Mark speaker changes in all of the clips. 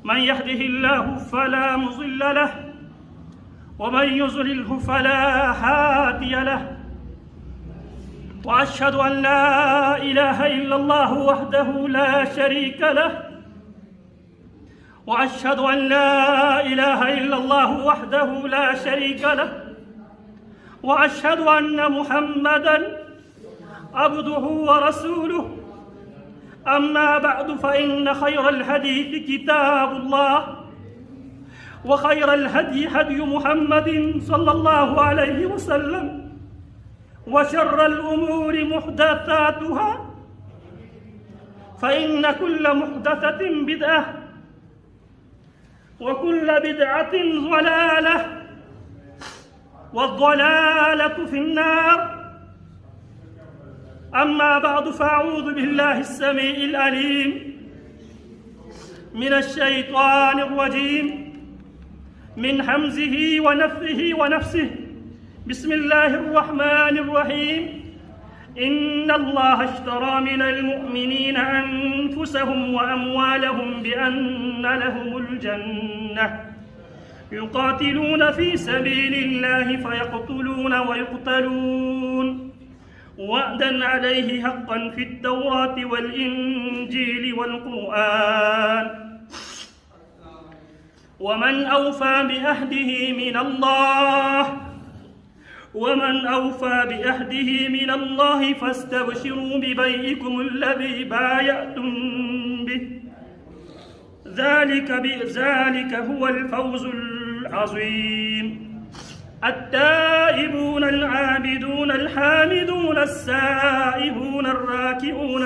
Speaker 1: من يهده الله فلا مضل له ومن يضلله فلا هادي له وأشهد أن لا إله إلا الله وحده لا شريك له وأشهد أن لا إله إلا الله وحده لا شريك له وأشهد أن محمدًا عبده ورسوله. أما بعد فإن خير الحديث كتاب الله وخير الهدي هدي محمد صلى الله عليه وسلم وشر الأمور محدثاتها فإن كل محدثة بدعة وكل بدعة ضلالة والضلالة في النار. أما بعد فأعوذ بالله السميع العليم من الشيطان الرجيم من همزه ونفثه ونفسه. بسم الله الرحمن الرحيم. إن الله اشترى من المؤمنين أنفسهم وأموالهم بأن لهم الجنة يقاتلون في سبيل الله فيقتلون ويقتلون وعدا عليه حقا في التوراة والإنجيل والقرآن ومن أوفى بعهده من الله فاستبشروا ببيعكم الذي بايعتم به ذلك هو الفوز العظيم. التائبون العابدون الحامدون السائحون الراكعون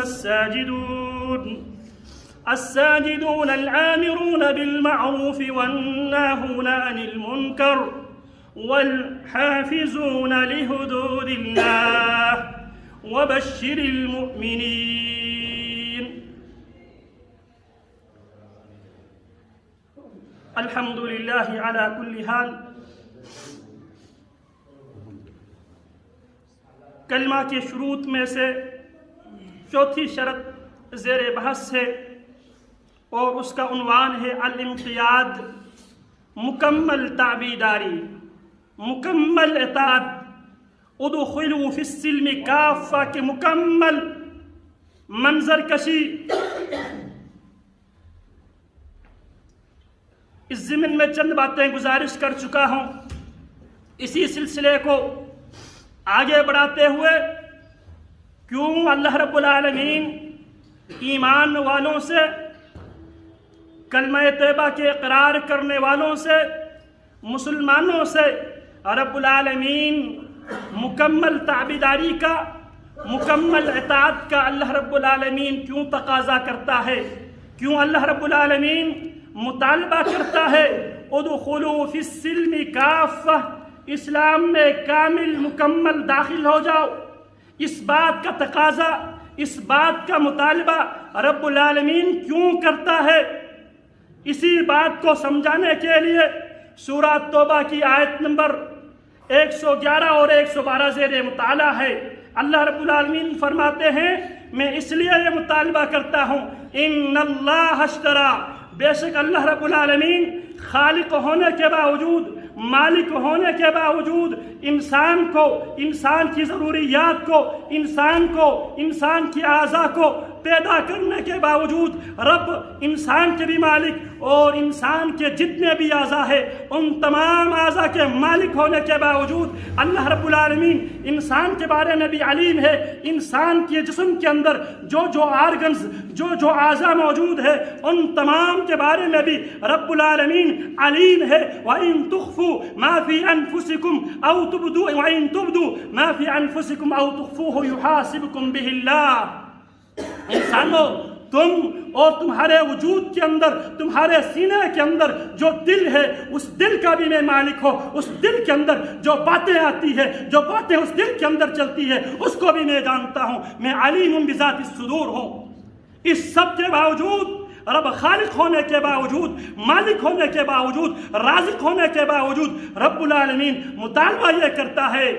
Speaker 1: الساجدون الآمرون بالمعروف والناهون عن المنكر والحافظون لحدود الله وبشر المؤمنين. الحمد لله على كل حال. کلمہ کے شروط میں سے چوتھی شرط زیر بحث ہے اور اس کا عنوان ہے الانقیاد، مکمل تابعداری، مکمل اطاعت. ادخلوا فی السلم کافہ کے مکمل منظر کشی. اس ضمن میں چند باتیں گزارش کر چکا ہوں. اسی سلسلے کو آگے بڑھاتے ہوئے کیوں اللہ رب العالمین ایمان والوں سے، کلمہ طیبہ کے اقرار کرنے والوں سے، مسلمانوں سے رب العالمین مکمل تابعداری کا، مکمل اطاعت کا اللہ رب العالمین کیوں تقاضا کرتا ہے، کیوں اللہ رب العالمین مطالبہ کرتا ہے ادخلوا فی السلم کافہ، اسلام میں کامل مکمل داخل ہو جاؤ. اس بات کا تقاضا، اس بات کا مطالبہ رب العالمین کیوں کرتا ہے؟ اسی بات کو سمجھانے کے لیے سورہ توبہ کی آیت نمبر 111 اور 112 زیر مطالعہ ہے. اللہ رب العالمین فرماتے ہیں میں اس لیے یہ مطالبہ کرتا ہوں ان اللہ اشترا، بے شک اللہ رب العالمین خالق ہونے کے باوجود، مالک ہونے کے باوجود انسان کو، انسان کی ضروریات کو، انسان کی اعضاء کو پیدا کرنے کے باوجود رب انسان کے بھی مالک اور انسان کے جتنے بھی اعضاء ہیں ان تمام اعضاء کے مالک ہونے کے باوجود اللہ رب العالمین انسان کے بارے میں بھی علیم ہے. انسان کے جسم کے اندر جو آرگنز، جو اعضاء موجود ہے ان تمام کے بارے میں بھی رب العالمین علیم ہے. وَإِن تُخْفُوا مَا فِي أَنفُسِكُمْ أَوْ تُبْدُوا مَا فِي أَنفُسِكُمْ أَوْ تُخْفُوهُ يُحَاسِبْكُمْ بِهِ اللَّهُ. انسانوں، تم اور تمہارے وجود کے اندر، تمہارے سینے کے اندر جو دل ہے اس دل کا بھی میں مالک ہوں. اس دل کے اندر جو باتیں آتی ہے، جو باتیں اس دل کے اندر چلتی ہے اس کو بھی میں جانتا ہوں. میں علیم بذات الصدور ہوں. اس سب کے باوجود رب خالق ہونے کے باوجود، مالک ہونے کے باوجود، رازق ہونے کے باوجود رب العالمین مطالبہ یہ کرتا ہے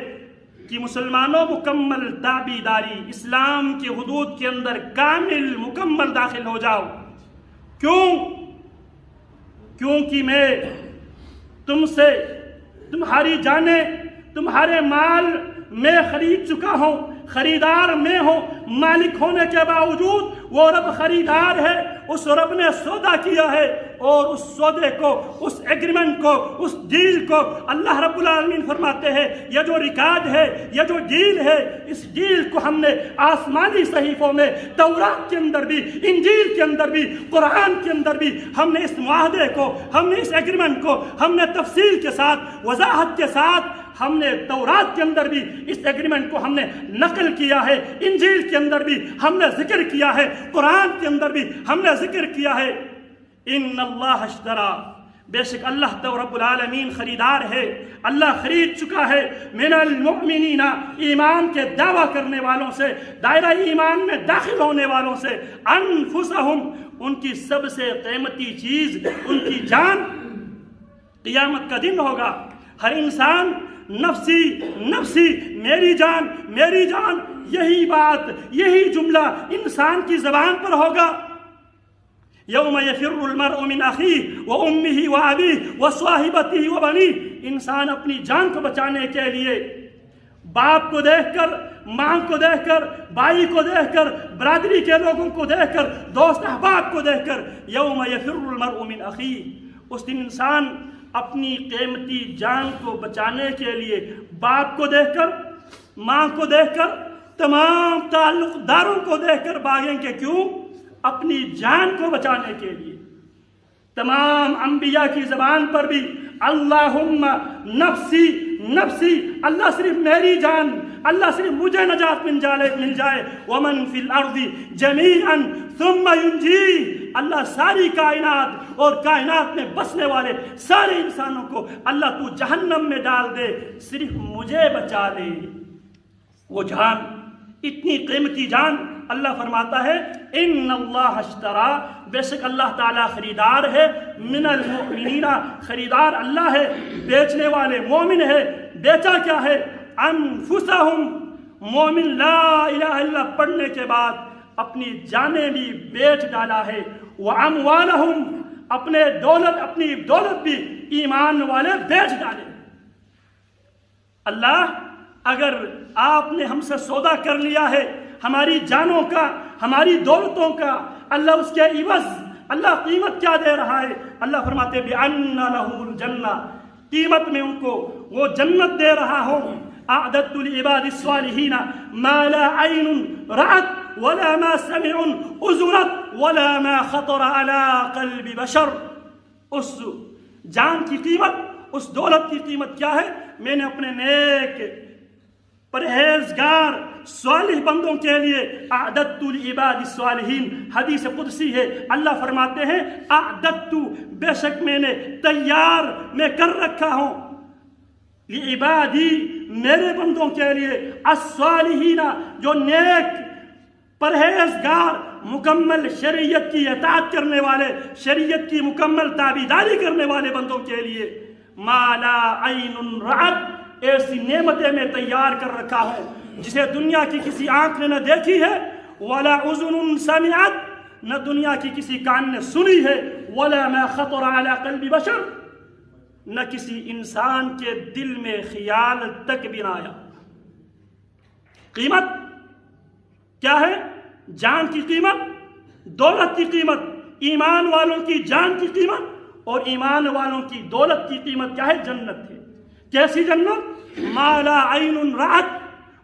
Speaker 1: کہ مسلمانوں مکمل تابعداری، اسلام کی حدود کے اندر کامل مکمل داخل ہو جاؤ. کیوں؟ کیونکہ میں تم سے تمہاری جانیں، تمہارے مال میں خرید چکا ہوں، خریدار میں ہوں۔ مالک ہونے کے باوجود وہ رب خریدار ہے، اس رب نے سودا کیا ہے، اور اس سودے کو، اس ایگریمنٹ کو، اس ڈیل کو اللہ رب العالمین فرماتے ہیں یہ جو ریکارڈ ہے، یہ جو ڈیل ہے، اس ڈیل کو ہم نے آسمانی صحیفوں میں، تورات کے اندر بھی، انجیل کے اندر بھی، قرآن کے اندر بھی ہم نے اس معاہدے کو، ہم نے اس ایگریمنٹ کو، ہم نے تفصیل کے ساتھ، وضاحت کے ساتھ، ہم نے تورات کے اندر بھی اس ایگریمنٹ کو ہم نے نقل کیا ہے، انجیل کے اندر بھی ہم نے ذکر کیا ہے، قرآن کے اندر بھی ہم نے ذکر کیا ہے۔ ان اللہ اشترا، بے شک اللہ تو رب العالمین خریدار ہے، اللہ خرید چکا ہے، من المؤمنین، ایمان کے دعویٰ کرنے والوں سے، دائرہ ایمان میں داخل ہونے والوں سے، انفسہم، ان کی سب سے قیمتی چیز ان کی جان۔ قیامت کا دن ہوگا، ہر انسان نفسی نفسی، میری جان میری جان، یہی بات، یہی جملہ انسان کی زبان پر ہوگا۔ یوم یفر المرء من اخیہ وامہ وابیہ وصاحبتہ وبنیہ، انسان اپنی جان کو بچانے کے لیے باپ کو دیکھ کر، ماں کو دیکھ کر، بھائی کو دیکھ کر، برادری کے لوگوں کو دیکھ کر، دوست احباب کو دیکھ کر، یوم یفر المرء من اخیہ، اس دن انسان اپنی قیمتی جان کو بچانے کے لیے باپ کو دیکھ کر، ماں کو دیکھ کر، تمام تعلق داروں کو دیکھ کر بھاگیں گے۔ کیوں؟ اپنی جان کو بچانے کے لیے۔ تمام انبیاء کی زبان پر بھی اللہم نفسی نفسی، اللہ صرف میری جان، اللہ صرف مجھے نجات مل جائے، ومن فی الارض جمیعا ثم ینجیہ، اللہ ساری کائنات اور کائنات میں بسنے والے سارے انسانوں کو اللہ تو جہنم میں ڈال دے، صرف مجھے بچا لے۔ وہ جان، اتنی قیمتی جان، اللہ فرماتا ہے ان اللہ اشترا، بے شک اللہ تعالیٰ خریدار ہے، من المؤمنین، خریدار اللہ ہے، بیچنے والے مومن ہے۔ بیچا کیا ہے؟ انفسہم، مومن لا الہ الا اللہ پڑھنے کے بعد اپنی جانیں بھی بیچ ڈالا ہے، واموالہم، اپنے دولت، اپنی دولت بھی ایمان والے بیچ ڈالے۔ اللہ اگر آپ نے ہم سے سودا کر لیا ہے ہماری جانوں کا، ہماری دولتوں کا، اللہ اس کے عوض اللہ قیمت کیا دے رہا ہے؟ اللہ فرماتے بِأَنَّ لَهُمُ الْجَنَّةِ، قیمت میں ان کو وہ جنت دے رہا ہوں۔ اعددت لعباد الصالحین ما لا عین رأت ولا ما سمع اذنت ولا ما خطر على قلب بشر۔ اس جان کی قیمت، اس دولت کی قیمت کیا ہے؟ میں نے اپنے نیک پرہیزگار صالح بندوں کے لیے اعددت لعباد الصالحین، حدیث قدسی ہے، اللہ فرماتے ہیں اعددت، بے شک میں نے تیار میں کر رکھا ہوں، لعبادی، میرے بندوں کے لیے، الصالحین، جو نیک پرہیزگار، مکمل شریعت کی اطاعت کرنے والے، شریعت کی مکمل تابعداری کرنے والے بندوں کے لیے، ما لا عین رأت، ایسی نعمتیں میں تیار کر رکھا ہوں جسے دنیا کی کسی آنکھ نے نہ دیکھی ہے، ولا اذن سمعت، نہ دنیا کی کسی کان نے سنی ہے، ولا ما خطر على قلب بشر، نہ کسی انسان کے دل میں خیال تک بھی نہ آیا۔ قیمت کیا ہے؟ جان کی قیمت، دولت کی قیمت، ایمان والوں کی جان کی قیمت اور ایمان والوں کی دولت کی قیمت کیا ہے؟ جنت ہے۔ کیسی جنت؟ ما لا عین رأت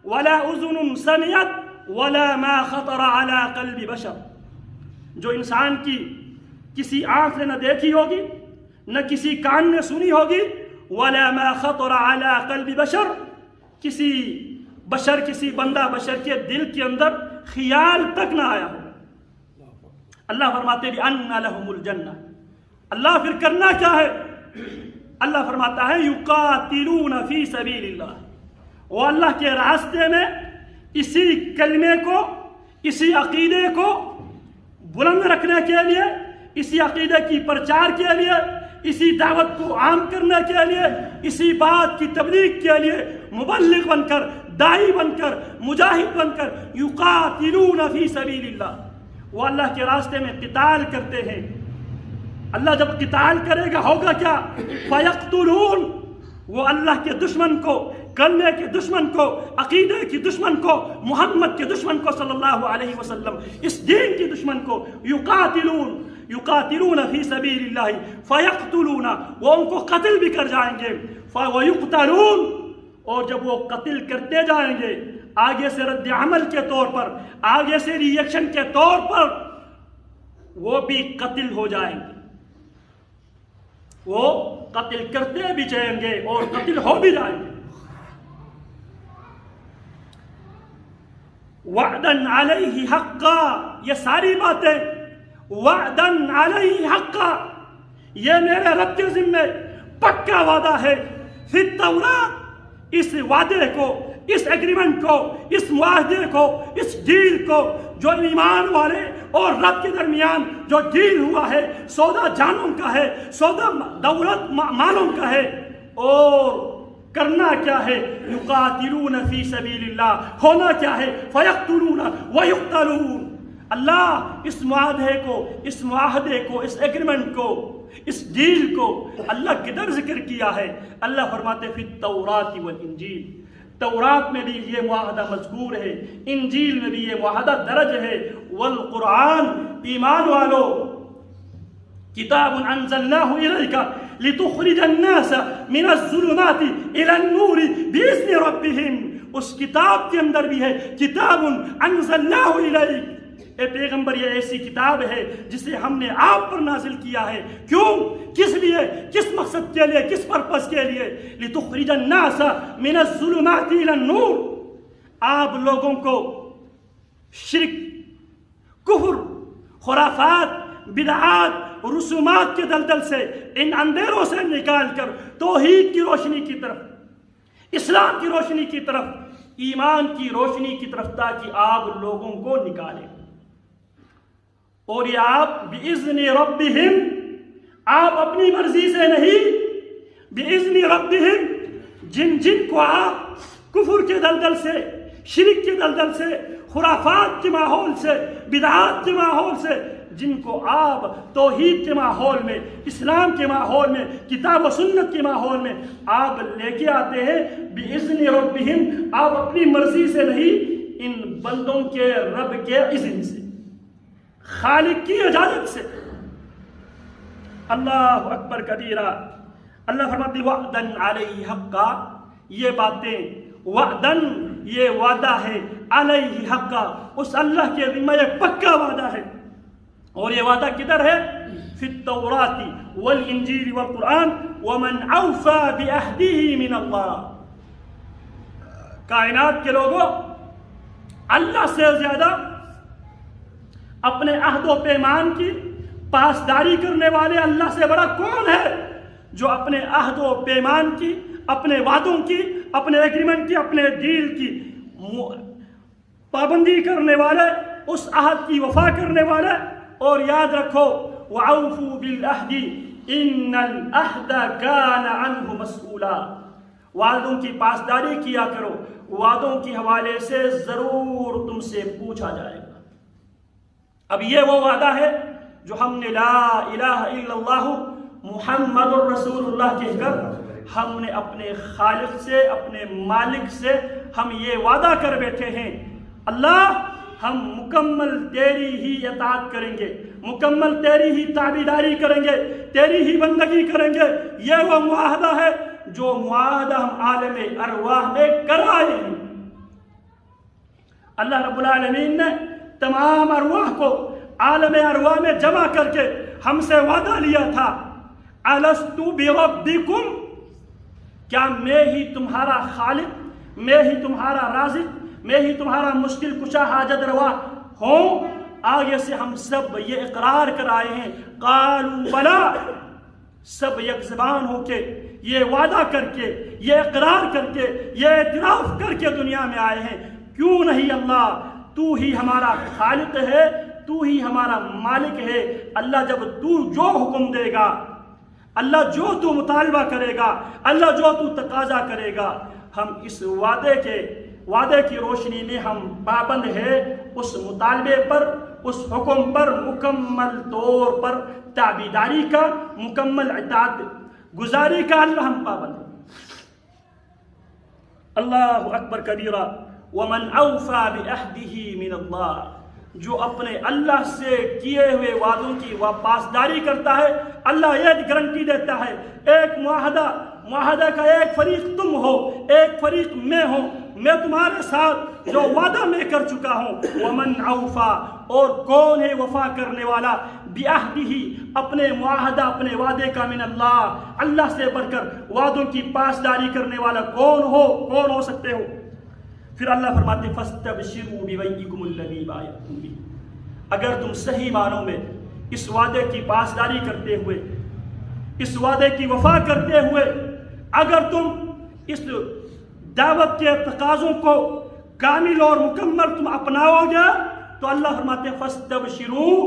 Speaker 1: ولا اذن سمعت ولا ما خطر على قلب بشر، جو انسان کی کسی آنکھ نے نہ دیکھی ہوگی، نہ کسی کان نے سنی ہوگی، ولا ما خطر على قلب بشر، کسی بشر، کسی بندہ بشر کے دل کے اندر خیال تک نہ آیا ہو۔ اللہ فرماتے ہیں بِأَنَّ لَهُمُ الْجَنَّةِ، اللہ پھر کرنا کیا ہے؟ اللہ فرماتا ہے یقاتلون فی سبیل اللہ، وہ اللہ کے راستے میں اسی کلمے کو، اسی عقیدے کو بلند رکھنے کے لیے، اسی عقیدے کی پرچار کے لیے، اسی دعوت کو عام کرنے کے لیے، اسی بات کی تبلیغ کے لیے مبلغ بن کر، داعی بن کر، مجاہد بن کر، یقاتلون فی سبیل اللہ، وہ اللہ کے راستے میں قتال کرتے ہیں۔ اللہ جب قتال کرے گا ہوگا کیا؟ فَيَقْتُلُونَ، وہ اللہ کے دشمن کو، کلمے کے دشمن کو، عقیدے کی دشمن کو، محمد کے دشمن کو صلی اللہ علیہ وسلم، اس دین کے دشمن کو، یقاتلون فی سبیل اللہ فیقتلون، وہ ان کو قتل بھی کر جائیں گے، ویقتلون، اور جب وہ قتل کرتے جائیں گے آگے سے رد عمل کے طور پر، آگے سے ری ایکشن کے طور پر، وہ بھی قتل ہو جائیں گے، وہ قتل کرتے بھی جائیں گے اور قتل ہو بھی جائیں گے۔ وعدن علیہ حقا، یہ ساری باتیں وعدن علیہ حقا، یہ میرے رب کے ذمے پکا وعدہ ہے۔ فی التورات، اس وعدے کو، اس ایگریمنٹ کو، اس معاہدے کو، اس ڈیل کو، جو ایمان والے اور رب کے درمیان جو ڈیل ہوا ہے، سودا جانوں کا ہے، سودا دولت مالوں کا ہے، اور کرنا کیا ہے؟ یقاتلون فی سبیل اللہ، ہونا کیا ہے؟ فیقتلون ویقتلون۔ اللہ اس معاہدے کو، اس معاہدے کو، اس ایگریمنٹ کو، اس ڈیل کو اللہ کدھر ذکر کیا ہے؟ اللہ فرماتے فی التوراۃ والانجیل، تورات میں بھی یہ معاہدہ مذکور ہے، انجیل میں بھی یہ معاہدہ درج ہے۔ والقرآن، ایمان والو، کتاب انزلناہ الیک لتخرج الناس من الظلمات الی النور باذن ربہم، اس کتاب کے اندر بھی ہے کتاب انزلناہ الیک، اے پیغمبر یہ ایسی کتاب ہے جسے ہم نے آپ پر نازل کیا ہے۔ کیوں؟ کس لیے؟ کس مقصد کے لیے؟ کس پرپس کے لیے؟ لتخرج الناس من الظلمات الى النور، آپ لوگوں کو شرک، کفر، خرافات، بدعات، رسومات کے دلدل سے، ان اندھیروں سے نکال کر توحید کی روشنی کی طرف، اسلام کی روشنی کی طرف، ایمان کی روشنی کی طرف، تاکہ آپ لوگوں کو نکالیں۔ اور یہ آپ بِإِذْنِ رَبِّهِمْ، آپ اپنی مرضی سے نہیں، بِإِذْنِ رَبِّهِمْ، جن کو آپ کفر کے دلدل سے، شرک کے دلدل سے، خرافات کے ماحول سے، بدعات کے ماحول سے، جن کو آپ توحید کے ماحول میں، اسلام کے ماحول میں، کتاب و سنت کے ماحول میں آپ لے کے آتے ہیں، بِإِذْنِ رَبِّهِمْ، آپ اپنی مرضی سے نہیں، ان بندوں کے رب کے اذن سے، خالق کی اجازت سے۔ اللہ اکبر کبیرہ۔ اللہ فرماتے وعدن علیہ حقا، یہ باتیں وعدن، یہ وعدہ ہے، علیہ حقا، اس اللہ کے ذمہ یہ پکا وعدہ ہے۔ اور یہ وعدہ کدھر ہے؟ فی التوراۃ والانجیل والقرآن، ومن اوفی بعہدہ من اللہ۔ کائنات کے لوگوں، اللہ سے زیادہ اپنے عہد و پیمان کی پاسداری کرنے والے اللہ سے بڑا کون ہے؟ جو اپنے عہد و پیمان کی، اپنے وعدوں کی، اپنے ایگریمنٹ کی، اپنے ڈیل کی پابندی کرنے والے، اس عہد کی وفا کرنے والے۔ اور یاد رکھو وَأَوْفُوا بِالْعَهْدِ إِنَّ الْعَهْدَ كَانَ عَنْهُ مَسْئُولًا، وعدوں کی پاسداری کیا کرو، وعدوں کے حوالے سے ضرور تم سے پوچھا جائے گا۔ اب یہ وہ وعدہ ہے جو ہم نے لا الہ الا اللہ محمد الرسول اللہ کہہ کر ہم نے اپنے خالق سے، اپنے مالک سے ہم یہ وعدہ کر بیٹھے ہیں، اللہ ہم مکمل تیری ہی اطاعت کریں گے، مکمل تیری ہی تابعداری کریں گے، تیری ہی بندگی کریں گے۔ یہ وہ معاہدہ ہے جو معاہدہ ہم عالم ارواح میں کرائے ہیں۔ اللہ رب العالمین نے تمام ارواح کو عالم ارواح میں جمع کر کے ہم سے وعدہ لیا تھا، الست بربکم، کیا میں ہی تمہارا خالق، میں ہی تمہارا رازق، میں ہی تمہارا مشکل کشا حاجت روا ہوں؟ آگے سے ہم سب یہ اقرار کر آئے ہیں، قالوا بلا، سب یک زبان ہو کے یہ وعدہ کر کے، یہ اقرار کر کے، یہ اعتراف کر کے دنیا میں آئے ہیں۔ کیوں نہیں اللہ، تو ہی ہمارا خالق ہے، تو ہی ہمارا مالک ہے۔ اللہ جب تو جو حکم دے گا، اللہ جو تو مطالبہ کرے گا، اللہ جو تو تقاضا کرے گا، ہم اس وعدے کی روشنی میں ہم پابند ہے، اس مطالبے پر، اس حکم پر مکمل طور پر تابعداری کا، مکمل اطاعت گزاری کا اللہ ہم پابند ہیں۔ اللہ اکبر کبیرہ۔ ومن اوفى بعہدہ من اللہ، جو اپنے اللہ سے کیے ہوئے وعدوں کی پاسداری کرتا ہے، اللہ یہ گارنٹی دیتا ہے، ایک معاہدہ کا ایک فریق تم ہو، ایک فریق میں ہوں، میں تمہارے ساتھ جو وعدہ میں کر چکا ہوں۔ ومن اوفى، اور کون ہے وفا کرنے والا، بعہدہ، اپنے معاہدہ اپنے وعدے کا، من اللہ، اللہ سے بڑھ کر وعدوں کی پاسداری کرنے والا کون ہو سکتے ہو؟ پھر اللہ فرماتے فاستبشروا ببیعکم الذی بایعتم بہ، اگر تم صحیح معنوں میں اس وعدے کی پاسداری کرتے ہوئے، اس وعدے کی وفا کرتے ہوئے اگر تم اس دعوت کے تقاضوں کو کامل اور مکمل تم اپناؤ گے تو اللہ فرماتے ہیں فاستبشروا،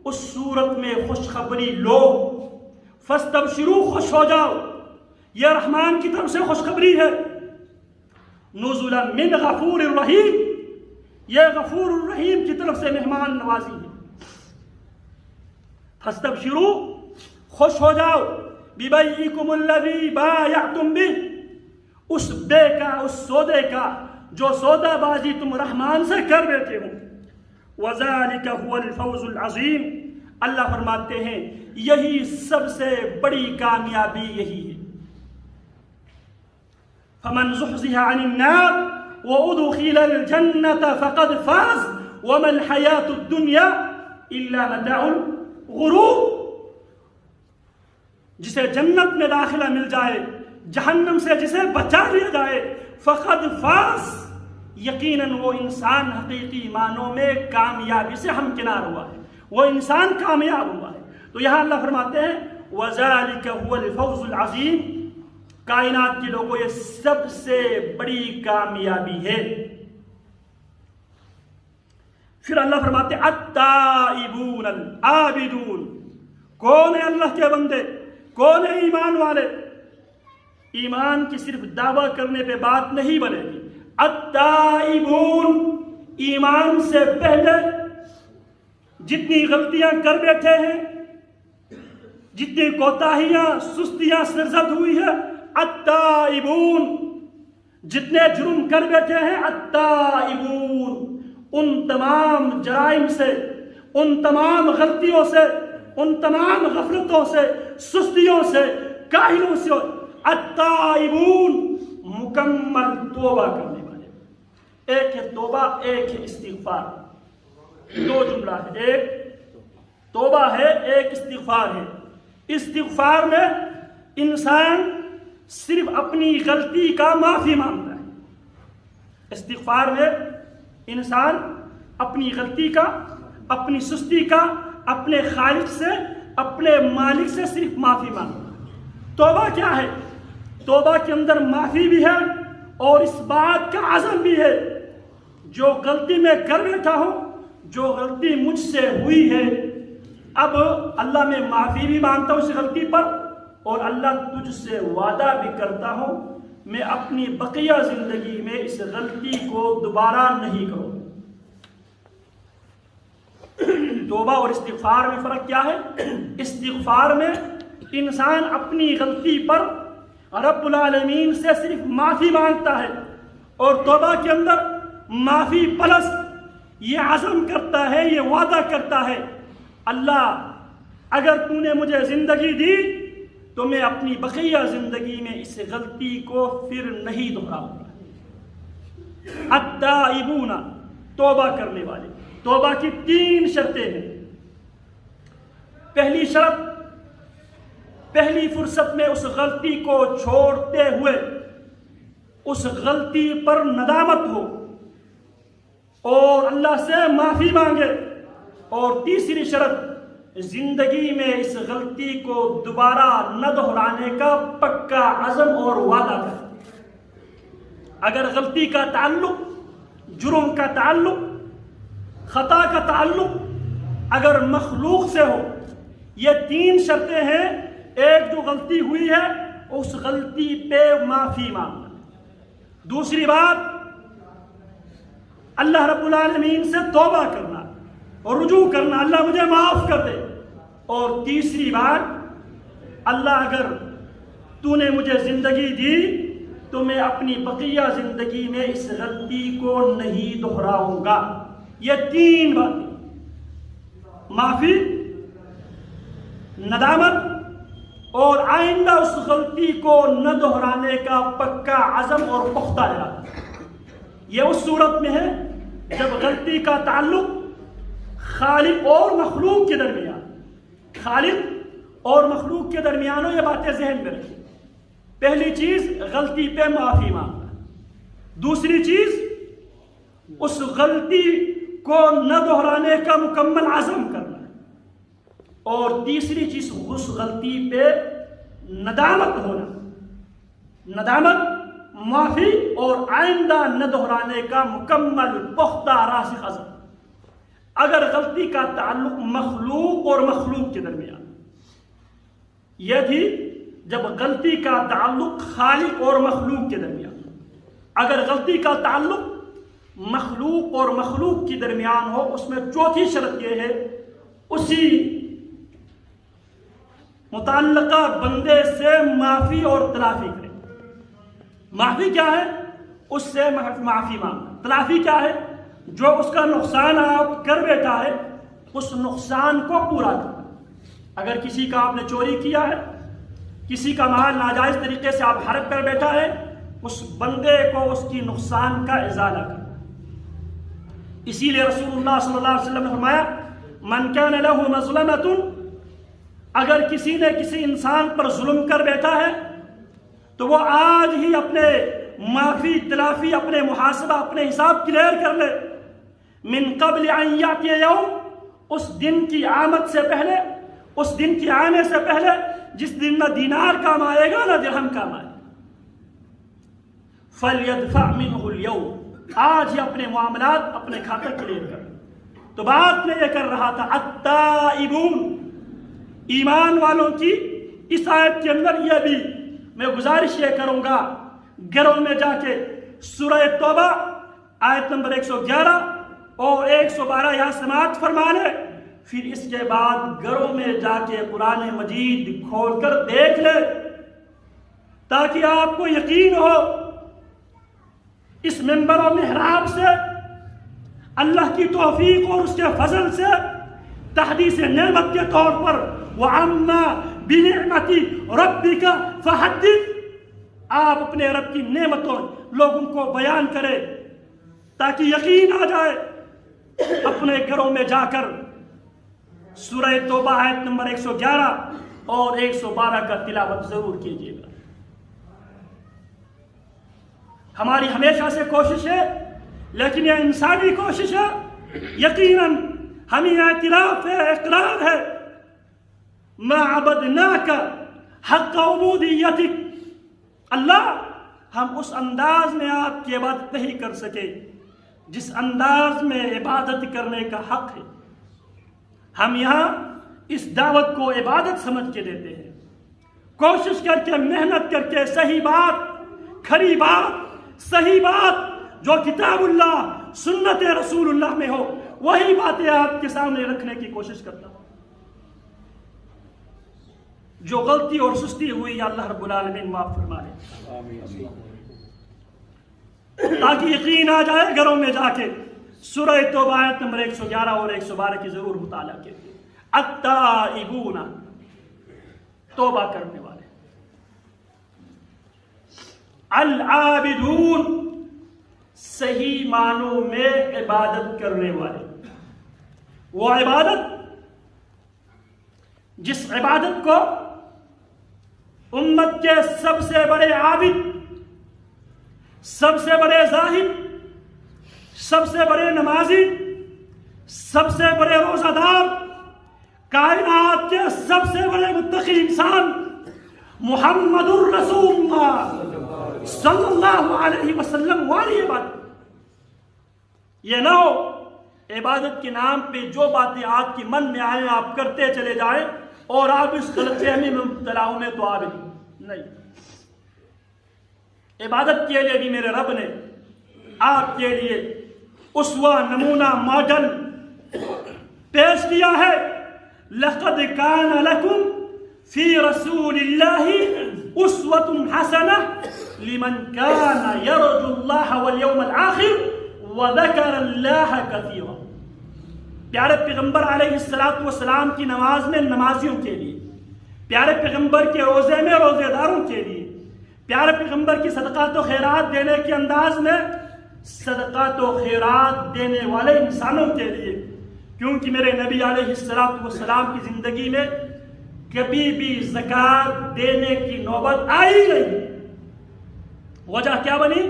Speaker 1: اس صورت میں خوشخبری لو، فاستبشروا، خوش ہو جاؤ، یہ رحمان کی طرف سے خوشخبری ہے، نزلا من غفور الرحیم، یہ غفور الرحیم کی طرف سے مہمان نوازی ہے۔ فاستبشروا، خوش ہو جاؤ، ببیعکم الذی بایعتم بہ، اس بے کا، اس سودے کا جو سودا بازی تم رحمان سے کر بیٹھے ہو۔ وذالک هو الفوز العظیم، اللہ فرماتے ہیں یہی سب سے بڑی کامیابی یہی ہے۔ فمن زحزح عن النار وادخل الجنة فقد فاز وما الحياة الدنيا الا متاع الغرور، جسے جنت میں داخلہ مل جائے، جہنم سے جسے بچا لیا جائے، فقد فاز، یقیناً وہ انسان حقیقی معنوں میں کامیابی سے ہمکنار ہوا ہے، وہ انسان کامیاب ہوا ہے۔ تو یہاں اللہ فرماتے ہیں وَذَلِكَ هُوَ الْفَوْزُ الْعَظِيمُ، کائنات کے لوگوں یہ سب سے بڑی کامیابی ہے۔ پھر اللہ فرماتے ہیں التائبون العابدون، کون ہے اللہ کے بندے، کون ہے ایمان والے؟ ایمان کی صرف دعویٰ کرنے پہ بات نہیں بنے گی۔ التائبون، ایمان سے پہلے جتنی غلطیاں کر بیٹھے ہیں، جتنی کوتاہیاں سستیاں سرزد ہوئی ہے، التائبون، جتنے جرم کر بیٹھے ہیں، التائبون، ان تمام جرائم سے، ان تمام غلطیوں سے، ان تمام غفلتوں سے، سستیوں سے، کاہلوں سے، التائبون، مکمل توبہ کرنے والے۔ ایک ہے توبہ، ایک ہے استغفار، دو جملہ ہے، ایک توبہ ہے، ایک استغفار ہے۔ استغفار میں انسان صرف اپنی غلطی کا معافی مانگتا ہے۔ استغفار میں انسان اپنی غلطی کا، اپنی سستی کا، اپنے خالق سے، اپنے مالک سے صرف معافی مانگتا ہے۔ توبہ کیا ہے؟ توبہ کے اندر معافی بھی ہے اور اس بات کا عزم بھی ہے جو غلطی میں کر بیٹھا ہوں، جو غلطی مجھ سے ہوئی ہے، اب اللہ میں معافی بھی مانگتا ہوں اس غلطی پر، اور اللہ تجھ سے وعدہ بھی کرتا ہوں میں اپنی بقیہ زندگی میں اس غلطی کو دوبارہ نہیں کروں۔ توبہ اور استغفار میں فرق کیا ہے؟ استغفار میں انسان اپنی غلطی پر رب العالمین سے صرف معافی مانگتا ہے، اور توبہ کے اندر معافی پلس یہ عزم کرتا ہے، یہ وعدہ کرتا ہے، اللہ اگر تو نے مجھے زندگی دی تو میں اپنی بقیہ زندگی میں اس غلطی کو پھر نہیں دہراؤں گا۔ التائبون، توبہ کرنے والے۔ توبہ کی 3 شرطیں ہیں۔ پہلی شرط، پہلی فرصت میں اس غلطی کو چھوڑتے ہوئے اس غلطی پر ندامت ہو اور اللہ سے معافی مانگے، اور تیسری شرط، زندگی میں اس غلطی کو دوبارہ نہ دہرانے کا پکا عزم اور وعدہ کرے۔ اگر غلطی کا تعلق، جرم کا تعلق، خطا کا تعلق اگر مخلوق سے ہو، یہ 3 شرطیں ہیں۔ ایک جو غلطی ہوئی ہے اس غلطی پہ معافی مانگنا، دوسری بات اللہ رب العالمین سے توبہ کرنا، اور رجوع کرنا، اللہ مجھے معاف کر دے. اور تیسری بات، اللہ اگر تو نے مجھے زندگی دی تو میں اپنی بقیہ زندگی میں اس غلطی کو نہیں دہراؤں گا. یہ 3 باتیں، معافی، ندامت اور آئندہ اس غلطی کو نہ دہرانے کا پکا عزم اور پختہ ارادہ. یہ اس صورت میں ہے جب غلطی کا تعلق خالق اور مخلوق کے درمیان، خالق اور مخلوق کے درمیان ہو. یہ باتیں ذہن میں رکھیں. پہلی چیز غلطی پہ معافی مانگنا، دوسری چیز اس غلطی کو نہ دہرانے کا مکمل عزم کرنا، اور تیسری چیز اس غلطی پہ ندامت ہونا، ندامت، معافی اور آئندہ نہ دہرانے کا مکمل پختہ راسخ عزم. اگر غلطی کا تعلق مخلوق اور مخلوق کے درمیان، یہ تھی جب غلطی کا تعلق خالق اور مخلوق کے درمیان. اگر غلطی کا تعلق مخلوق اور مخلوق کے درمیان ہو، اس میں چوتھی شرط یہ ہے اسی متعلقہ بندے سے معافی اور تلافی کرے. معافی کیا ہے؟ اس سے معافی مانگنا. تلافی کیا ہے؟ جو اس کا نقصان آپ کر بیٹھا ہے اس نقصان کو پورا کرنا. اگر کسی کا آپ نے چوری کیا ہے، کسی کا مال ناجائز طریقے سے آپ ہڑپ کر بیٹھا ہے، اس بندے کو اس کی نقصان کا ازالہ کرنا. اسی لیے رسول اللہ صلی اللہ علیہ وسلم نے فرمایا من کان لہ مظلمۃ، اگر کسی نے کسی انسان پر ظلم کر بیٹھا ہے تو وہ آج ہی اپنے معافی، تلافی، اپنے محاسبہ، اپنے حساب کلیئر کر لے. من قبل ان یاتی یوم، اس دن کی آمد سے پہلے، اس دن کی آنے سے پہلے جس دن نہ دینار کام آئے گا نہ درہم کام آئے گا. فلیدفع منہ اليوم، آج ہی اپنے معاملات، اپنے کھاتے کلیئر کر. تو بات میں یہ کر رہا تھا التائبون، ایمان والوں کی اس آیت کے اندر یہ بھی میں گزارش یہ کروں گا، گھروں میں جا کے سورہ توبہ آیت نمبر 111 اور 112 یہاں سماعت فرما لے. پھر اس کے بعد گھروں میں جا کے قرآن مجید کھول کر دیکھ لے تاکہ آپ کو یقین ہو اس منبر و محراب سے اللہ کی توفیق اور اس کے فضل سے تحدیث نعمت کے طور پر وَعَمَّا بِنِعْمَةِ رَبِّكَ فَحَدِّثْ، آپ اپنے رب کی نعمتوں لوگوں کو بیان کرے تاکہ یقین آ جائے. اپنے گھروں میں جا کر سورہ توبہ آیت نمبر 111 اور 112 کا تلاوت ضرور کیجیے گا. ہماری ہمیشہ سے کوشش ہے، لیکن یہ انسانی کوشش ہے. یقیناً ہمیں اعتراف ہے، اقرار ہے، ما عبدناک حق عبودیتک، اللہ ہم اس انداز میں آپ کی عبادت نہیں کر سکے جس انداز میں عبادت کرنے کا حق ہے. ہم یہاں اس دعوت کو عبادت سمجھ کے دیتے ہیں، کوشش کر کے، محنت کر کے صحیح بات، کھری بات، صحیح بات جو کتاب اللہ، سنت رسول اللہ میں ہو، وہی باتیں آپ کے سامنے رکھنے کی کوشش کرتا ہوں. جو غلطی اور سستی ہوئی اللہ رب العالمین معاف فرما لے، تاکہ یقین آ جائے. گھروں میں جا کے سورہ توبہ آیت نمبر 111 اور 112 کی ضرور مطالعہ کیجیے. التائبون، توبہ کرنے والے. العابدون، صحیح معنوں میں عبادت کرنے والے. وہ عبادت جس عبادت کو امت کے سب سے بڑے عابد، سب سے بڑے زاہد، سب سے بڑے نمازی، سب سے بڑے روزہ دار، کائنات کے سب سے بڑے متقی انسان محمد الرسول اللہ صلی اللہ علیہ وسلم والی عبادت. یہ نہ ہو عبادت کے نام پہ جو باتیں آپ کی من میں آئیں آپ کرتے چلے جائیں اور آپ اس غلط فہمی میں مبتلا ہوں میں تو عابد نہیں. عبادت کے لیے بھی میرے رب نے آپ کے لیے اسوہ، نمونہ، ماڈل پیش کیا ہے لقد کان لکم فی رسول اللہ اسوۃ حسنہ لمن کان یرجو اللہ والیوم الآخر وذکر اللہ کثیرا. پیارے پیغمبر علیہ السلام کی نماز میں نمازیوں کے لیے، پیارے پیغمبر کے روزے میں روزے داروں کے لیے، پیارے پیغمبر کی صدقات و خیرات دینے کے انداز میں صدقات و خیرات دینے والے انسانوں کے لیے. کیونکہ میرے نبی علیہ السلام کی زندگی میں کبھی بھی زکوٰۃ دینے کی نوبت آئی نہیں. وجہ کیا بنی؟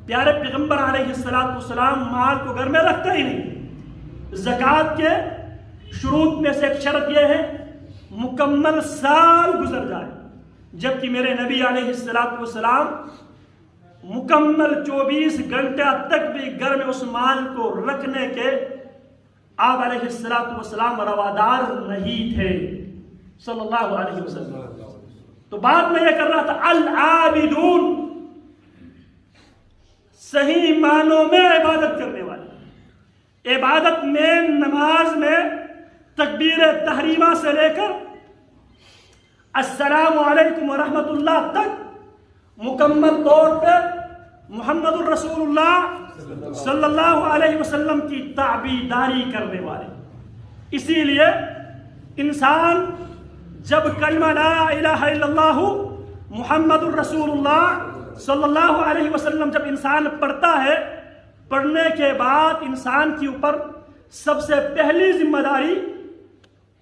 Speaker 1: پیارے پیغمبر علیہ السلام مال کو گھر میں رکھتے ہی نہیں. زکوٰۃ کے شروط میں سے ایک شرط یہ ہے مکمل سال گزر جائے، جبکہ میرے نبی علیہ السلام مکمل 24 گھنٹہ تک بھی گھر میں اس مال کو رکھنے کے آپ علیہ السلام روادار نہیں تھے صلی اللہ علیہ وسلم. تو بات میں یہ کر رہا تھا العابدون، صحیح معنوں میں عبادت کرنے والے. عبادت میں نماز میں تکبیر تحریمہ سے لے کر السلام علیکم ورحمۃ اللہ تک مکمل طور پہ محمد الرسول اللہ صلی اللہ علیہ وسلم کی تعبیداری کرنے والے. اسی لیے انسان جب کلمہ لا الہ الا اللہ محمد الرسول اللہ صلی اللہ علیہ وسلم جب انسان پڑھتا ہے، پڑھنے کے بعد انسان کے اوپر سب سے پہلی ذمہ داری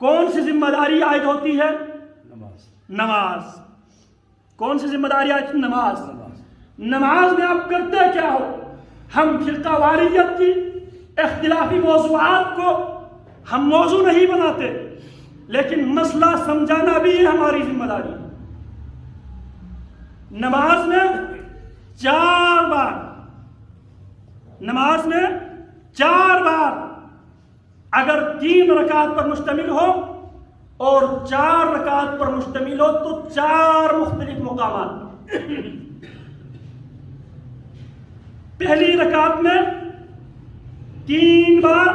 Speaker 1: کون سی ذمہ داری عائد ہوتی ہے؟ نماز. کون سی ذمہ داری عائد؟ نماز. نماز میں آپ کرتے کیا ہو؟ ہم فرقہ واریت کی اختلافی موضوعات کو ہم موضوع نہیں بناتے، لیکن مسئلہ سمجھانا بھی ہماری ذمہ داری. نماز میں 4 بار، نماز میں 4 بار اگر 3 رکعت پر مشتمل ہو اور 4 رکعت پر مشتمل ہو تو 4 مختلف مقامات. پہلی رکعت میں 3 بار،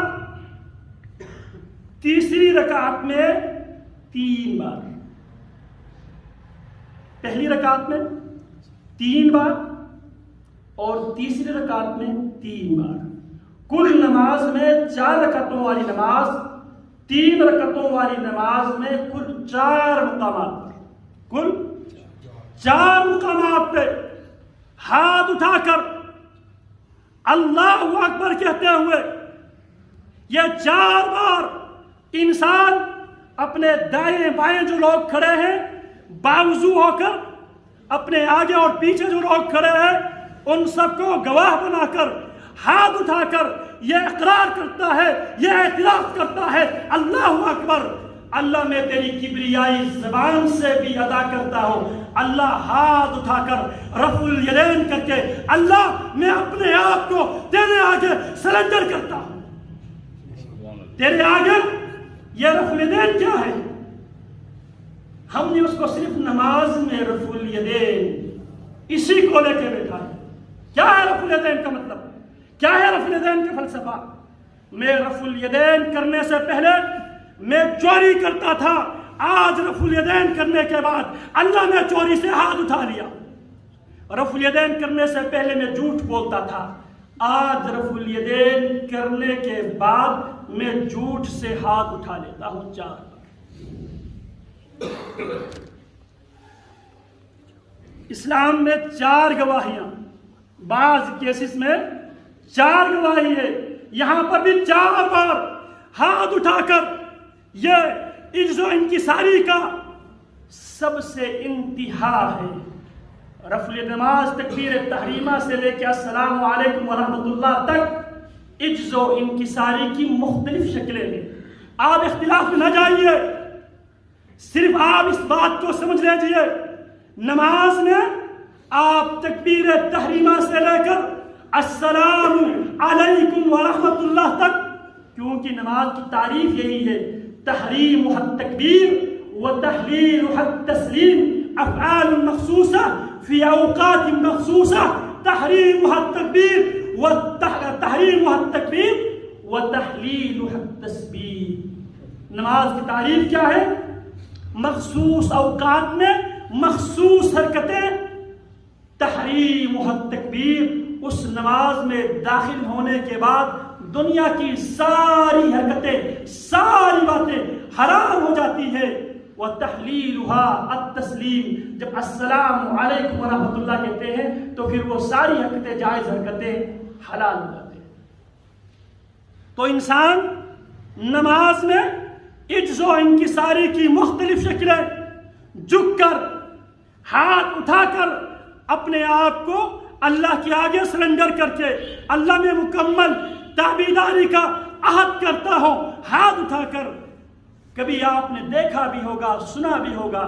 Speaker 1: تیسری رکعت میں 3 بار. پہلی رکعت میں 3 بار اور تیسری رکعت میں 3 بار. کل نماز میں 4 رکعتوں والی نماز، 3 رکعتوں والی نماز میں کل 4 مقامات، کل 4 مقامات پہ ہاتھ اٹھا کر اللہ اکبر کہتے ہوئے یہ 4 بار انسان اپنے دائیں بائیں جو لوگ کھڑے ہیں باوضو ہو کر، اپنے آگے اور پیچھے جو لوگ کھڑے ہیں ان سب کو گواہ بنا کر ہاتھ اٹھا کر یہ اقرار کرتا ہے، یہ اعتراف کرتا ہے اللہ اکبر. اللہ میں تیری کبریائی زبان سے بھی ادا کرتا ہوں. اللہ ہاتھ اٹھا کر رفع الیدین کر کے اللہ میں اپنے آپ کو تیرے آگے سرنڈر کرتا ہوں. تیرے آگے یہ رفع الیدین کیا ہے؟ ہم نے اس کو صرف نماز میں رفع الیدین اسی کو لے کے بیٹھا ہے. کیا ہے رفع الیدین کا مطلب؟ کیا ہے رفع الیدین کا فلسفہ؟ میں رفع الیدین کرنے سے پہلے میں چوری کرتا تھا، آج رفع الیدین کرنے کے بعد اللہ نے چوری سے ہاتھ اٹھا لیا. رفع الیدین کرنے سے پہلے میں جھوٹ بولتا تھا، آج رفع الیدین کرنے کے بعد میں جھوٹ سے ہاتھ اٹھا لیتا ہوں 4 بار. اسلام میں 4 گواہیاں، بعض کیسز میں 4 گواہی ہے. یہاں پر بھی 4 بار ہاتھ اٹھا کر یہ عجز و انکساری کا سب سے انتہا ہے. رفع نماز تکبیر تحریمہ سے لے کے السلام علیکم ورحمۃ اللہ تک عجز و انکساری کی مختلف شکلیں ہیں. آپ اختلاف میں نہ جائیے، صرف آپ اس بات کو سمجھ لیجیے نماز میں آپ تکبیر تحریمہ سے لے کر السلام علیکم ورحمۃ اللہ تک، کیونکہ نماز کی تعریف یہی ہے تحریم التکبیر و تحلیل التسلیم افعال مخصوصہ فی اوقات مخصوصہ تحریم التکبیر و وَتَحْلِيلُهَا التَّسْبِيحُ۔ نماز کی تعریف کیا ہے؟ مخصوص اوقات میں مخصوص حرکتیں، تحریمُهَا التکبیر، اس نماز میں داخل ہونے کے بعد دنیا کی ساری حرکتیں، ساری باتیں حرام ہو جاتی ہے۔ وَتَحْلِيلُهَا التَّسْلِيمُ، جب السلام علیکم ورحمۃ اللہ کہتے ہیں تو پھر وہ ساری حرکتیں، جائز حرکتیں حلال ہو جاتی ہیں۔ تو انسان نماز میں عجز و انکساری کی مختلف شکلیں، جھک کر، ہاتھ اٹھا کر، اپنے آپ کو اللہ کے آگے سرنڈر کر کے اللہ میں مکمل تابعداری کا عہد کرتا ہو، ہاتھ اٹھا کر۔ کبھی آپ نے دیکھا بھی ہوگا، سنا بھی ہوگا،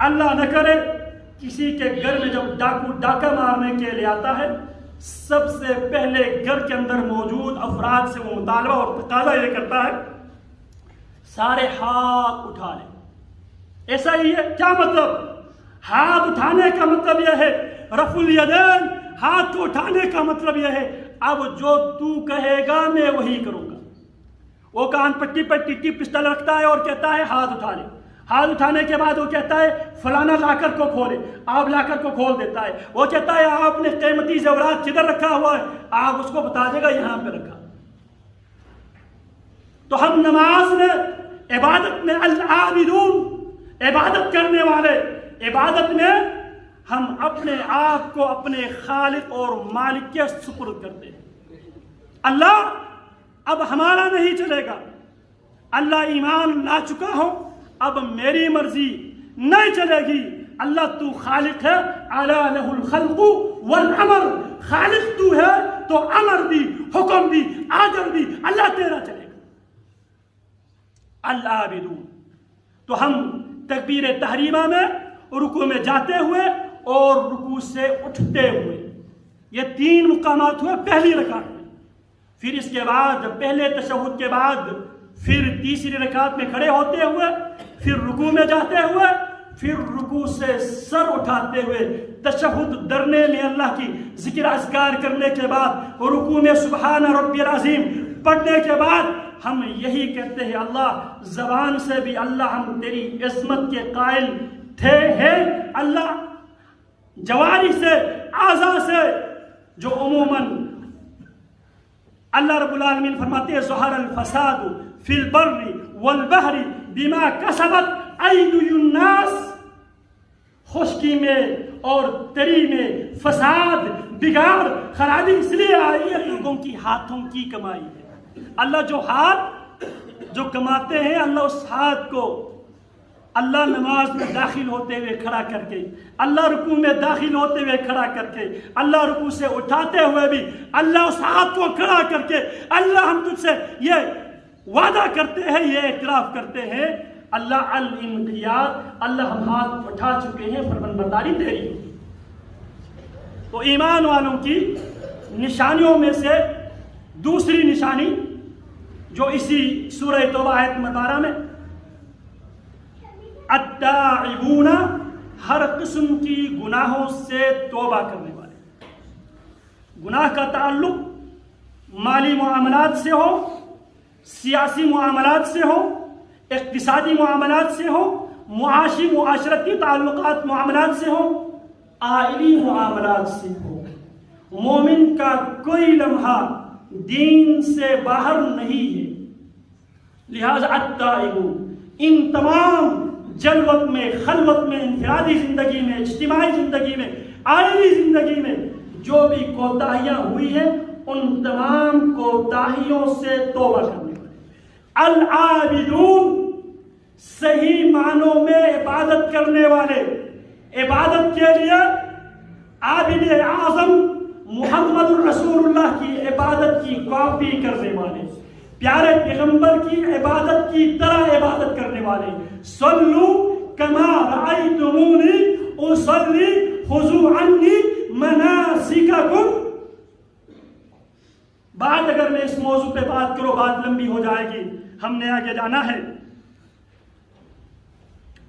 Speaker 1: اللہ نہ کرے کسی کے گھر میں جب ڈاکو ڈاکہ مارنے کے لیے آتا ہے، سب سے پہلے گھر کے اندر موجود افراد سے وہ مطالبہ اور تقاضا یہ کرتا ہے سارے ہاتھ اٹھا لیں۔ ایسا ہی ہے کیا مطلب؟ ہاتھ اٹھانے کا مطلب یہ ہے رفع الیدین، ہاتھ کو اٹھانے کا مطلب یہ ہے اب جو تو کہے گا میں وہی کروں گا۔ وہ کان پٹی پر ٹی پسٹل رکھتا ہے اور کہتا ہے ہاتھ اٹھا لے۔ ہاتھ اٹھانے کے بعد وہ کہتا ہے فلانا لا کر کو کھولے، آپ لا کر کو کھول دیتا ہے۔ وہ کہتا ہے آپ نے قیمتی زیورات کدھر رکھا ہوا ہے، آپ اس کو بتا دے گا یہاں پہ رکھا۔ تو ہم نماز میں، عبادت میں العابدون، عبادت کرنے والے، عبادت میں ہم اپنے آپ کو اپنے خالق اور مالک کے سپرد کرتے ہیں۔ اللہ اب ہمارا نہیں چلے گا، اللہ ایمان لا چکا ہو، اب میری مرضی نہیں چلے گی۔ اللہ تو خالق ہے، الا لہ الخلق والامر، خالق تو ہے تو امر بھی، حکم بھی، آجر بھی اللہ تیرا چلے گا۔ العابدون، تو ہم تکبیر تحریمہ میں رکوع میں جاتے ہوئے اور رکوع سے اٹھتے ہوئے، یہ 3 مقامات ہوئے پہلی رکعت میں۔ پھر اس کے بعد پہلے تشہد کے بعد پھر تیسری رکعت میں کھڑے ہوتے ہوئے، پھر رکوع میں جاتے ہوئے، پھر رکوع سے سر اٹھاتے ہوئے، تشہد درنے میں اللہ کی ذکر اذکار کرنے کے بعد، رکوع میں سبحان ربی العظیم پڑھنے کے بعد ہم یہی کہتے ہیں اللہ، زبان سے بھی اللہ ہم تیری عظمت کے قائل تھے ہیں، اللہ جواری سے، اعضاء سے، جو عموماً اللہ رب العالمین فرماتے ہیں ظہر الفساد فی البر والبحر بما کسبت ایدی الناس، خشکی میں اور تری میں فساد، بگاڑ، خرابی اس لیے آئی ہے لوگوں کی ہاتھوں کی کمائی ہے۔ اللہ جو ہاتھ جو کماتے ہیں، اللہ اس ہاتھ کو اللہ نماز میں داخل ہوتے ہوئے کھڑا کر کے، اللہ رکوع میں داخل ہوتے ہوئے کھڑا کر کے، اللہ رکوع سے اٹھاتے ہوئے بھی اللہ اس ہاتھ کو کھڑا کر کے، اللہ ہم تجھ سے یہ وعدہ کرتے ہیں، یہ اعتراف کرتے ہیں اللہ الانقیاد، اللہ ہم ہاتھ اٹھا چکے ہیں، فرمانبرداری تیری۔ تو ایمان والوں کی نشانیوں میں سے دوسری نشانی جو اسی سورہ توبہ آیت 12 میں، التائبون، ہر قسم کی گناہوں سے توبہ کرنے والے۔ گناہ کا تعلق مالی معاملات سے ہو، سیاسی معاملات سے ہو، اقتصادی معاملات سے ہو، معاشی معاشرتی تعلقات معاملات سے ہو، آئلی معاملات سے ہو، مومن کا کوئی لمحہ دین سے باہر نہیں ہے۔ لہذا التائبون، ان تمام جلوت میں، خلوت میں، انفرادی زندگی میں، اجتماعی زندگی میں، آئلی زندگی میں جو بھی کوتاہیاں ہوئی ہیں، ان تمام کوتاہیوں سے توبہ کرنے والے۔ العابدون، صحیح معنوں میں عبادت کرنے والے، عبادت کے لیے عابد اعظم محمد رسول اللہ کی عبادت کی کاپی کرنے والے، پیارے پیغمبر کی عبادت کی طرح عبادت کرنے والے۔ صلو کما رأیتمونی اصلی خذوا عنی مناسککم۔ بات اگر میں اس موضوع پہ بات کروں بات لمبی ہو جائے گی، ہم نے آگے جانا ہے۔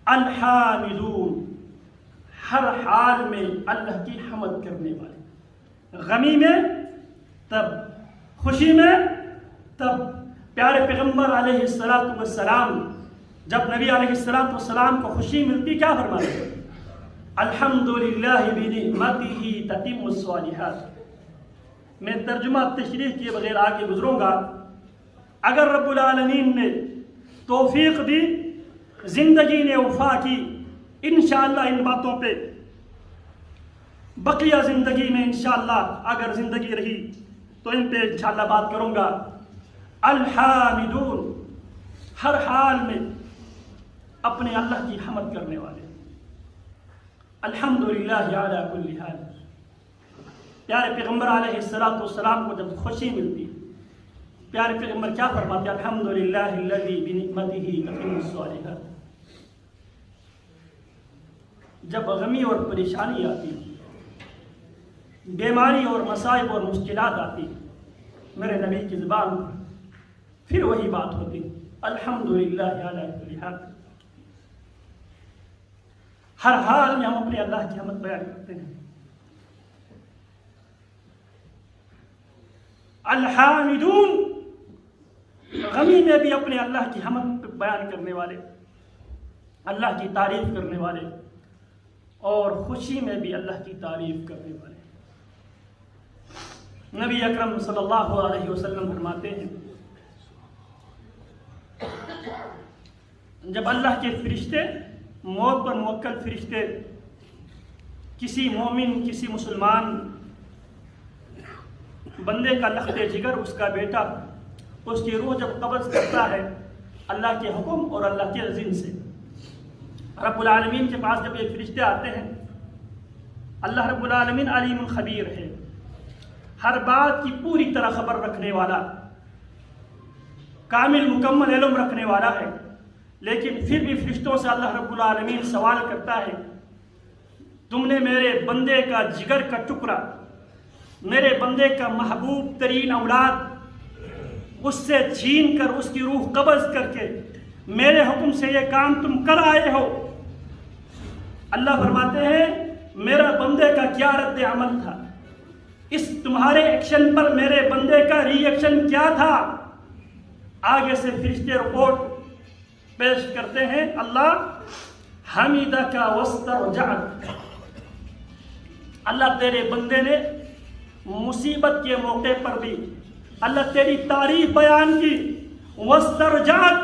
Speaker 1: الحامدون، ہر حال میں اللہ کی حمد کرنے والے، غمی میں تب، خوشی میں تب پیارے پیغمبر علیہ السلام جب نبی علیہ السلام کو خوشی ملتی کیا فرماتے ہیں؟ الحمدللہ بنعمتہ تتم الصالحات۔ میں ترجمہ تشریح کیے بغیر آگے گزروں گا۔ اگر رب العالمین نے توفیق دی، زندگی نے وفا کی، انشاءاللہ ان باتوں پہ بقیہ زندگی میں انشاءاللہ اگر زندگی رہی تو ان پہ انشاءاللہ بات کروں گا۔ الحامدون، ہر حال میں اپنے اللہ کی حمد کرنے والے، الحمدللہ علی کل حال۔ پیارے پیغمبر علیہ السلام کو جب خوشی ملتی، پیارے پیغمبر کیا فرماتے ہیں؟ الحمدللہ الذی بنعمتہ تتم الصالحات۔ جب غمی اور پریشانی آتی، بیماری اور مصائب اور مشکلات آتی، میرے نبی کی زبان پھر وہی بات ہوتی، الحمدللہ علی کل حال۔ ہر حال میں ہم اپنے اللہ کی حمد بیان کرتے ہیں۔ الحامدون، غمی میں بھی اپنے اللہ کی حمد بیان کرنے والے، اللہ کی تعریف کرنے والے، اور خوشی میں بھی اللہ کی تعریف کرنے والے۔ نبی اکرم صلی اللہ علیہ وسلم فرماتے ہیں جب اللہ کے فرشتے، موت پر موکل فرشتے، کسی مومن، کسی مسلمان بندے کا لخت جگر، اس کا بیٹا، اس کی روح جب قبض کرتا ہے اللہ کے حکم اور اللہ کے اذن سے، رب العالمین کے پاس جب یہ فرشتے آتے ہیں، اللہ رب العالمین علیم خبیر ہے، ہر بات کی پوری طرح خبر رکھنے والا، کامل مکمل علم رکھنے والا ہے، لیکن پھر بھی فرشتوں سے اللہ رب العالمین سوال کرتا ہے، تم نے میرے بندے کا جگر کا ٹکڑا، میرے بندے کا محبوب ترین اولاد، اس سے چھین کر اس کی روح قبض کر کے میرے حکم سے یہ کام تم کر آئے ہو۔ اللہ فرماتے ہیں میرا بندے کا کیا رد عمل تھا، اس تمہارے ایکشن پر میرے بندے کا ری ایکشن کیا تھا؟ آگے سے فرشتے رپورٹ پیش کرتے ہیں، اللہ حمیدک واسترجعک، اللہ تیرے بندے نے مصیبت کے موقع پر بھی اللہ تیری تعریف بیان کی، واسترجعک،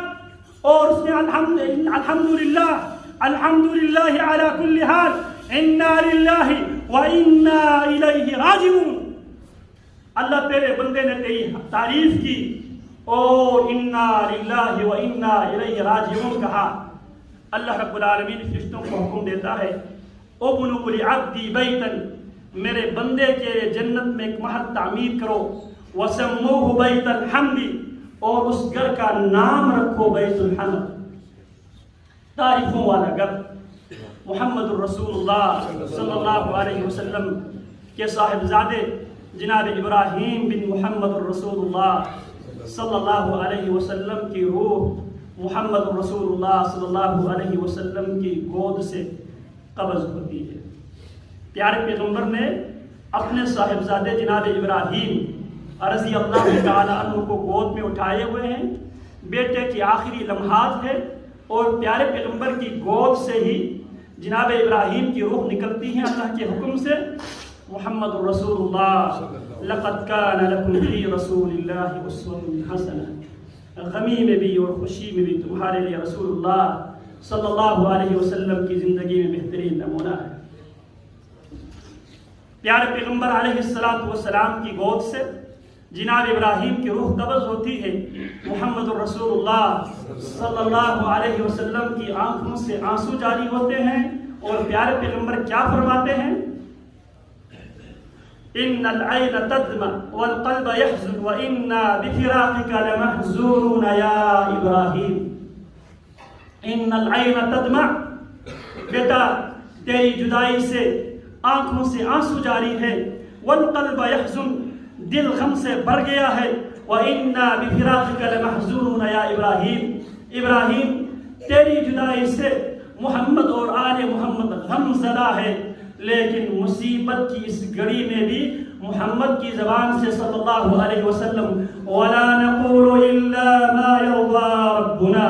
Speaker 1: اور اس نے الحمدللہ علی کل حال، انا للہ و انا الیہ راجعون، اللہ تیرے بندے نے تیری تعریف کی اور انا للہ و انا الیہ راجعون کہا۔ اللہ رب العالمین فرشتوں کو حکم دیتا ہے، ابنوا لعبدی بیتا، میرے بندے کے جنت میں ایک محل تعمیر کرو، وسموہ بیت الحمد، اور اس گھر کا نام رکھو بیت الحمد، تعریفوں والا گھر۔ محمد الرسول اللہ صلی اللہ علیہ وسلم کے صاحبزادے جناب ابراہیم بن محمد الرسول اللہ صلی اللہ علیہ وسلم کی روح محمد الرسول اللہ صلی اللہ علیہ وسلم کی گود سے قبض ہوتی ہے۔ پیارے پیغمبر نے اپنے صاحبزادے جناب ابراہیم رضی اللہ تعالی عنہ کو گود میں اٹھائے ہوئے ہیں، بیٹے کی آخری لمحات ہے، اور پیارے پیغمبر کی گود سے ہی جناب ابراہیم کی روح نکلتی ہے اللہ کے حکم سے۔ محمد الرسول اللہ، لقد کان لکم فی رسول اللہ اسوۃ حسنہ، غمی میں بھی اور خوشی میں بھی تمہارے لیے رسول اللہ صلی اللہ علیہ وسلم کی زندگی میں بہترین نمونہ ہے۔ پیارے پیغمبر علیہ السلام کی گود سے جناب ابراہیم کی روح قبض ہوتی ہے، محمد الرسول اللہ صلی اللہ علیہ وسلم کی آنکھوں سے آنسو جاری ہوتے ہیں، اور پیارے پیغمبر کیا فرماتے ہیں؟ ان العین تدمع والقلب يحزن وانا بفراقك لمحزونون یا ابراہیم۔ ان العین تدمع، بیٹا تیری جدائی سے آنکھوں سے آنسو جاری ہے، والقلب يحزن، دل غم سے بھر گیا ہے، وَإِنَّا بِفِرَاقِكَ لَمَحْزُونُونَ یا ابراہیم، ابراہیم تیری جدائی سے محمد اور آل محمد غم زدہ ہے، لیکن مصیبت کی اس گھڑی میں بھی محمد کی زبان سے صلی اللہ علیہ وسلم وَلَا نَقُولُ إِلَّا مَا يَرْضَى رَبُّنَا،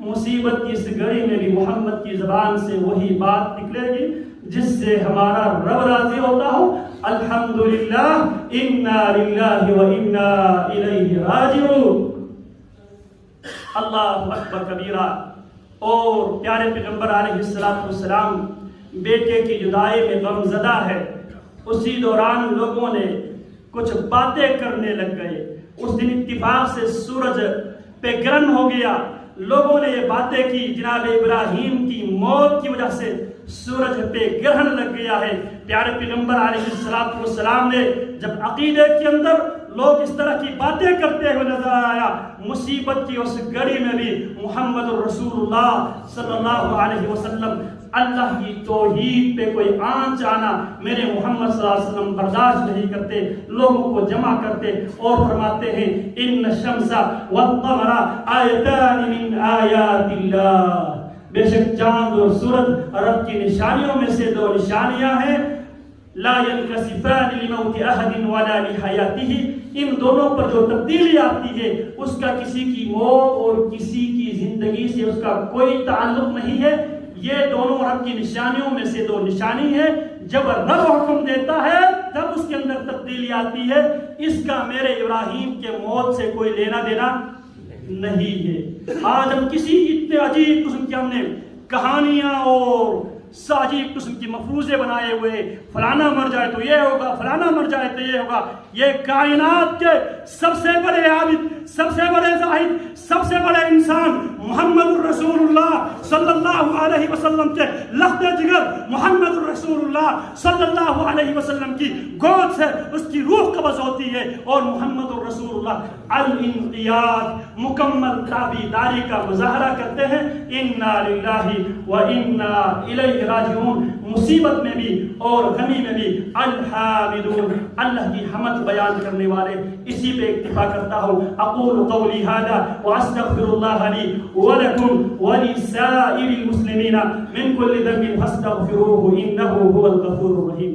Speaker 1: مصیبت کی اس گھڑی میں بھی محمد کی زبان سے وہی بات نکلے گی جس سے ہمارا رب راضی ہوتا ہو. الحمدللہ انا للہ و انا الیہ راجعون. اللہ اکبر کبیرہ. اور پیارے پیغمبر علیہ السلام بیٹے کی جدائی میں غم زدہ ہے. اسی دوران لوگوں نے کچھ باتیں کرنے لگ گئے. اس دن اتفاق سے سورج پہ گرہن ہو گیا. لوگوں نے یہ باتیں کی جناب ابراہیم کی موت کی وجہ سے سورج پہ گرہن لگ گیا ہے. پیارے پیغمبر علیہ السلام نے جب عقیدے کے اندر لوگ اس طرح کی باتیں کرتے ہوئے نظر آیا، مصیبت کی اس گھڑی میں بھی محمد الرسول اللہ صلی اللہ علیہ وسلم اللہ کی توحید پہ کوئی آنچ آنا میرے محمد صلی اللہ علیہ وسلم برداشت نہیں کرتے. لوگوں کو جمع کرتے اور فرماتے ہیں ان الشمس والقمر آیتان من آیات اللہ، بے شک چاند اور سورج رب کی نشانیوں میں سے دو نشانیاں ہیں. لا ينكسفان لموت احد ولا لحیاتہ، ان دونوں پر جو تبدیلی آتی ہے اس کا کسی کی موت اور کسی کی زندگی سے اس کا کوئی تعلق نہیں ہے. یہ دونوں رب کی نشانیوں میں سے دو نشانی ہے. جب رب حکم دیتا ہے تب اس کے اندر تبدیلی آتی ہے. اس کا میرے ابراہیم کے موت سے کوئی لینا دینا نہیں ہے. آج ہم کسی اتنے عجیب قسم کی ہم نے کہانیاں اور عجیب قسم کی مفروضے بنائے ہوئے، فلانا مر جائے تو یہ ہوگا، فلانا مر جائے تو یہ ہوگا. یہ کائنات کے سب سے بڑے عابد، سب سے بڑے زاہد، سب سے بڑے انسان محمد الرسول اللہ صلی اللہ علیہ وسلم کے لخت جگر محمد الرسول اللہ صلی اللہ علیہ وسلم کی گود سے اس کی روح قبض ہوتی ہے. اور محمد الرسول اللہ الانقیاد مکمل تابعداری کا مظاہرہ کرتے ہیں. انا للہ و انا الیہ راجعون. مصیبت میں بھی اور غمی میں بھی الحامدون، اللہ کی حمد بیان کرنے والے. اسی پہ اکتفا کرتا ہوں. اقول قولی ھذا واستغفر اللہ لی ولکم ولسائر المسلمین من کل ذنب فاستغفروه انه هو الغفور الرحیم.